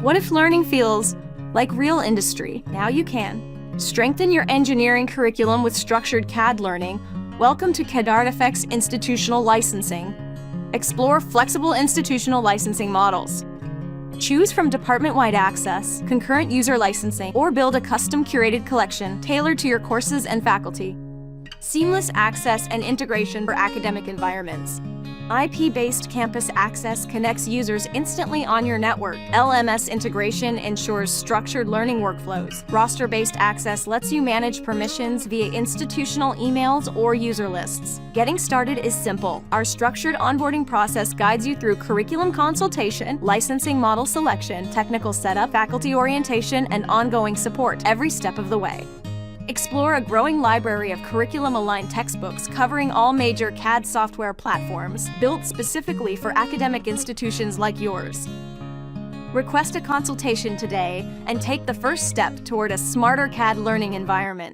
What if learning feels like real industry? Now you can. Strengthen your engineering curriculum with structured CAD learning. Welcome to CADArtifex Institutional Licensing. Explore flexible institutional licensing models. Choose from department-wide access, concurrent user licensing, or build a custom curated collection tailored to your courses and faculty. Seamless access and integration for academic environments. IP-based campus access connects users instantly on your network. LMS integration ensures structured learning workflows. Roster-based access lets you manage permissions via institutional emails or user lists. Getting started is simple. Our structured onboarding process guides you through curriculum consultation, licensing model selection, technical setup, faculty orientation, and ongoing support every step of the way. Explore a growing library of curriculum-aligned textbooks covering all major CAD software platforms, built specifically for academic institutions like yours. Request a consultation today and take the first step toward a smarter CAD learning environment.